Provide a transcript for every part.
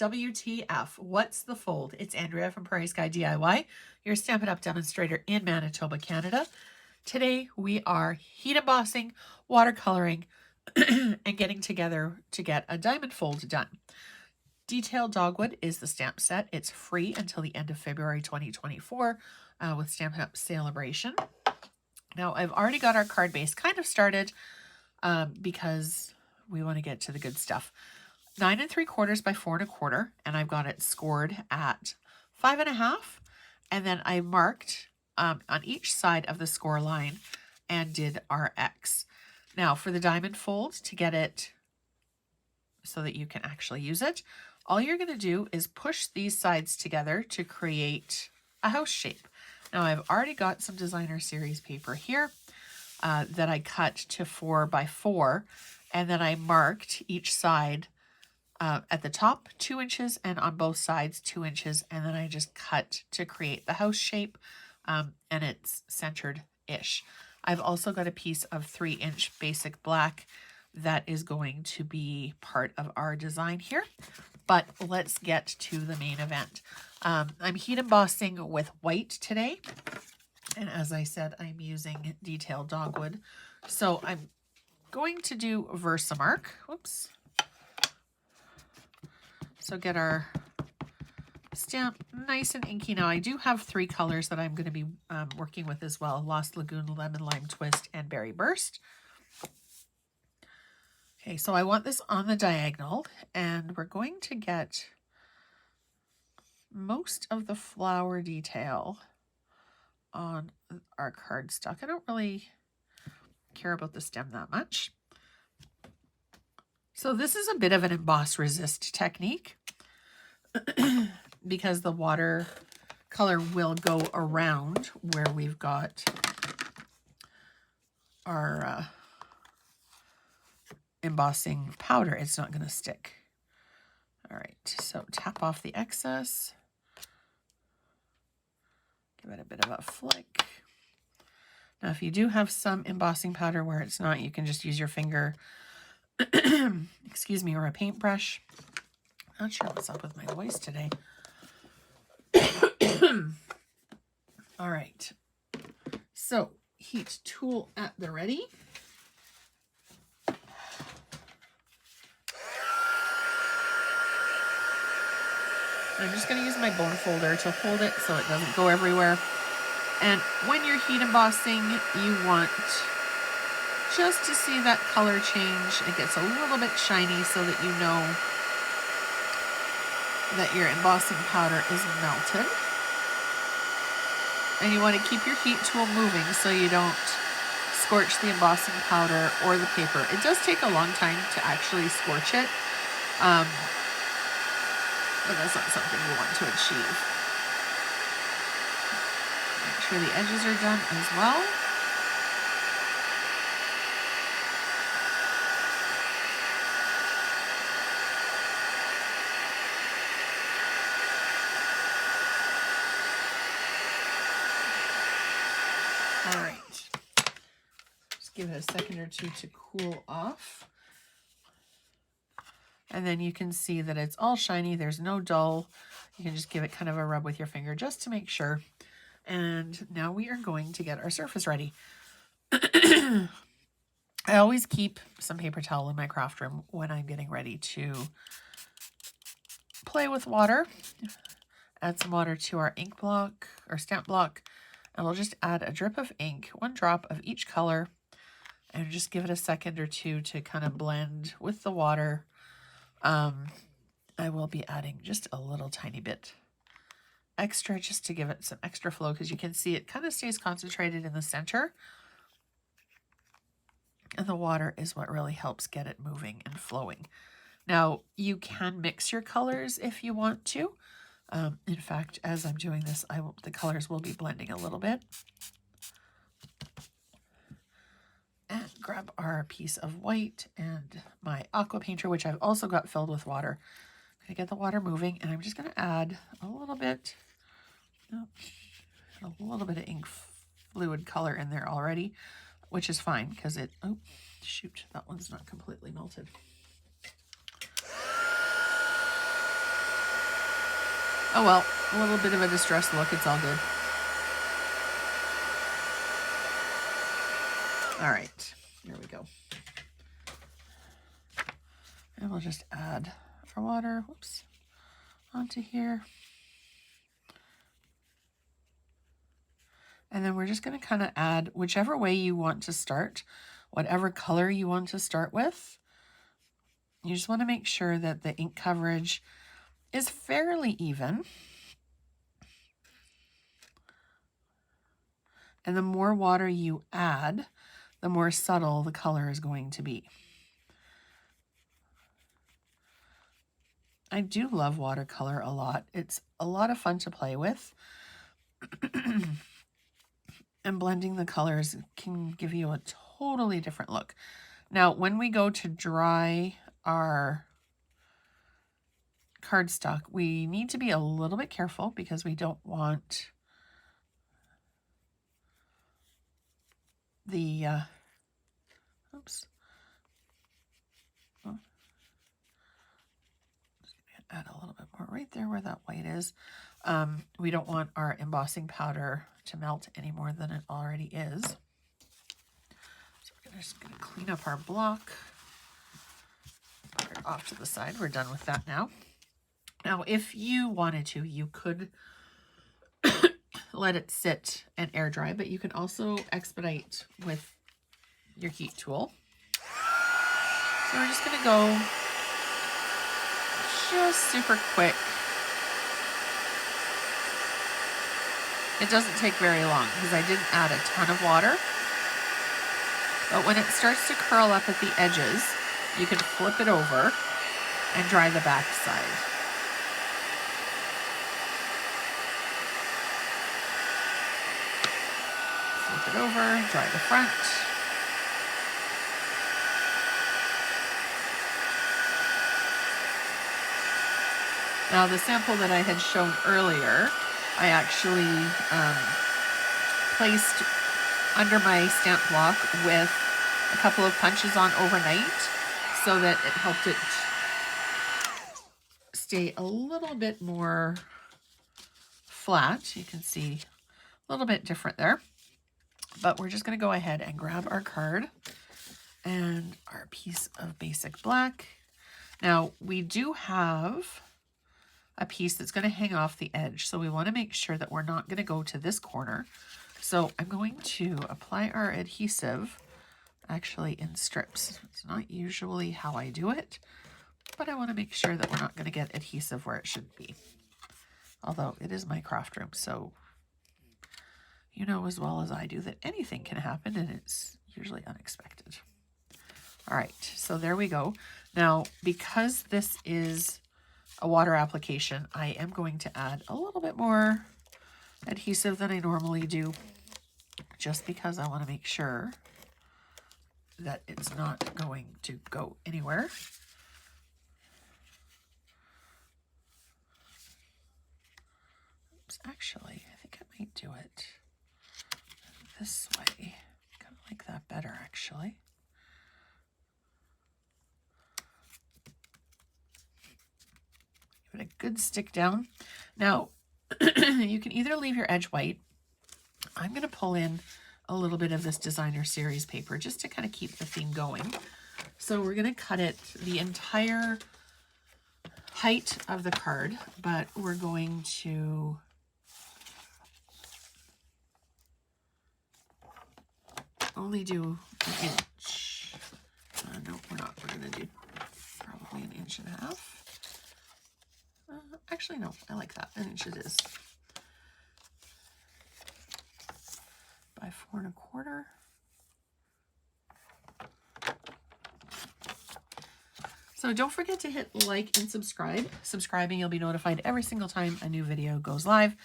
WTF, what's the fold? It's Andrea from Prairie Sky DIY, your Stampin' Up! Demonstrator in Manitoba, Canada. Today we are heat embossing, watercoloring, and getting together to get a diamond fold done. Detailed Dogwood is the stamp set. It's free until the end of February 2024 with Stampin' Up! Celebration. Now I've already got our card base kind of started because we want to get to the good stuff. 9 3/4 by 4 1/4, and I've got it scored at 5 1/2, and then I marked on each side of the score line and did our X. Now for the diamond fold, to get it so that you can actually use it, all you're going to do is push these sides together to create a house shape. Now I've already got some designer series paper here that I cut to 4 by 4, and then I marked each side at the top 2 inches and on both sides 2 inches, and then I just cut to create the house shape, and it's centered-ish. I've also got a piece of 3-inch basic black that is going to be part of our design here, but let's get to the main event. I'm heat embossing with white today, and as I said, I'm using Detailed Dogwood. So I'm going to do Versamark. Whoops. So get our stamp nice and inky. Now I do have 3 colors that I'm going to be working with as well: Lost Lagoon, Lemon Lime Twist, and Berry Burst. Okay, so I want this on the diagonal, and we're going to get most of the flower detail on our cardstock. I don't really care about the stem that much. So this is a bit of an emboss resist technique because the watercolor will go around where we've got our embossing powder. It's not going to stick. All right, so tap off the excess. Give it a bit of a flick. Now, if you do have some embossing powder where it's not, you can just use your finger, excuse me, or a paintbrush. Not sure what's up with my voice today. All right, so heat tool at the ready. I'm just going to use my bone folder to hold it so it doesn't go everywhere. And when you're heat embossing, you want just to see that color change. It gets a little bit shiny so that you know that your embossing powder is melted. And you want to keep your heat tool moving so you don't scorch the embossing powder or the paper. It does take a long time to actually scorch it. But that's not something you want to achieve. Make sure the edges are done as well. All right. Just give it a second or two to cool off. And then you can see that it's all shiny. There's no dull. You can just give it kind of a rub with your finger just to make sure. And now we are going to get our surface ready. I always keep some paper towel in my craft room when I'm getting ready to play with water. Add some water to our ink block or stamp block. And we'll just add a drip of ink, 1 drop of each color, and just give it a second or two to kind of blend with the water. I will be adding just a little tiny bit extra just to give it some extra flow, because you can see it kind of stays concentrated in the center. And the water is what really helps get it moving and flowing. Now, you can mix your colors if you want to. In fact, as I'm doing this, the colors will be blending a little bit. And grab our piece of white and my aqua painter, which I've also got filled with water. I'm going to get the water moving, and I'm just going to add a little bit of ink fluid color in there already, which is fine because it, oh, shoot, that one's not completely melted. Oh well, a little bit of a distressed look. It's all good. All right, here we go. And we'll just add our water, whoops, onto here. And then we're just going to kind of add whichever way you want to start, whatever color you want to start with. You just want to make sure that the ink coverage is fairly even. And the more water you add, the more subtle the color is going to be. I do love watercolor a lot. It's a lot of fun to play with. And blending the colors can give you a totally different look. Now, when we go to dry our cardstock, we need to be a little bit careful because we don't want the, oops. Oh. Add a little bit more right there where that white is. We don't want our embossing powder to melt any more than it already is. So we're just going to clean up our block. Put it off to the side. We're done with that now. Now, if you wanted to, you could let it sit and air dry, but you can also expedite with your heat tool. So we're just going to go just super quick. It doesn't take very long because I didn't add a ton of water. But when it starts to curl up at the edges, you can flip it over and dry the back side. Flip it over, dry the front. Now the sample that I had shown earlier, I actually placed under my stamp block with a couple of punches on overnight so that it helped it stay a little bit more flat. You can see a little bit different there. But we're just going to go ahead and grab our card and our piece of basic black. Now we do have a piece that's going to hang off the edge, so we want to make sure that we're not going to go to this corner. So I'm going to apply our adhesive actually in strips. It's not usually how I do it, but I want to make sure that we're not going to get adhesive where it should be. Although it is my craft room, so you know as well as I do that anything can happen and it's usually unexpected. All right, so there we go. Now, because this is a water application, I am going to add a little bit more adhesive than I normally do, just because I want to make sure that it's not going to go anywhere. Oops, actually, I think I might do it this way. Kind of like that better, actually. Give it a good stick down. Now, you can either leave your edge white. I'm going to pull in a little bit of this designer series paper just to kind of keep the theme going. So we're going to cut it the entire height of the card, but we're going to only do an inch. No, we're not. We're going to do probably 1.5 inches. Actually, no, I like that. 1 inch it is. By 4 1/4. So don't forget to hit like and subscribe. Subscribing, you'll be notified every single time a new video goes live.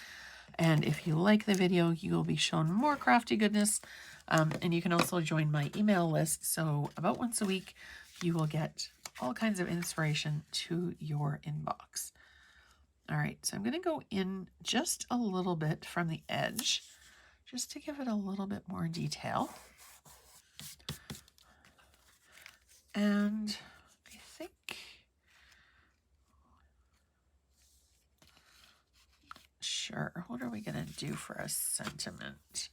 And if you like the video, you will be shown more crafty goodness. And you can also join my email list. So about once a week, you will get all kinds of inspiration to your inbox. All right, so I'm going to go in just a little bit from the edge, just to give it a little bit more detail. And I think do for a sentiment?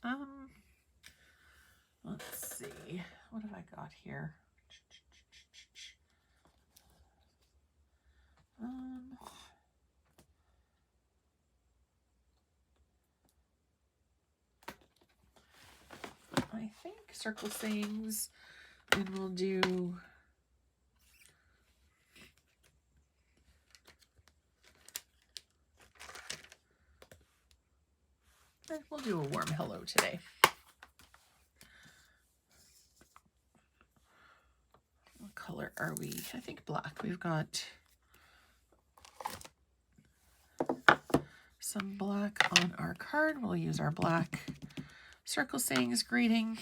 Let's see. What have I got here? I think circle sayings, and we'll do a warm hello today. What color are we? I think black. We've got some black on our card. We'll use our black circle sayings greeting.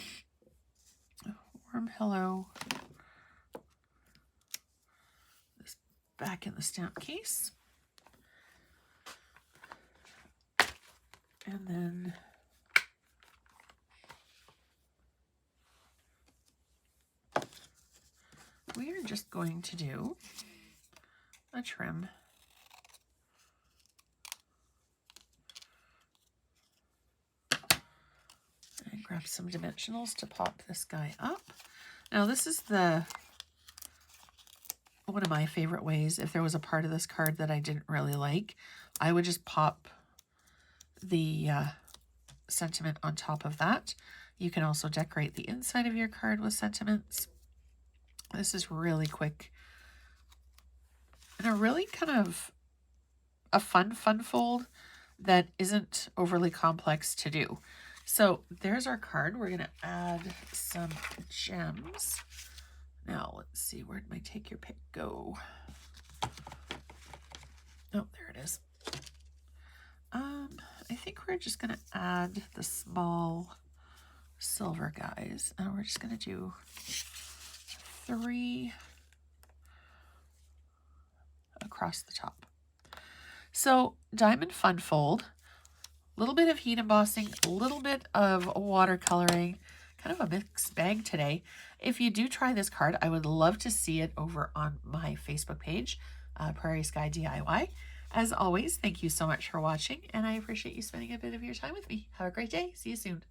Warm hello. This back in the stamp case. And then we are just going to do a trim. And grab some dimensionals to pop this guy up. Now this is one of my favorite ways. If there was a part of this card that I didn't really like, I would just pop the sentiment on top of that. You can also decorate the inside of your card with sentiments. This is really quick and a really kind of a fun fold that isn't overly complex to do. So there's our card. We're going to add some gems. Now let's see, where'd my take your pick go? Oh, there it is. I think we're just going to add the small silver guys, and we're just going to do 3 across the top. So diamond fun fold, a little bit of heat embossing, a little bit of watercoloring, kind of a mixed bag today. If you do try this card, I would love to see it over on my Facebook page, Prairie Sky DIY. As always, thank you so much for watching, and I appreciate you spending a bit of your time with me. Have a great day. See you soon.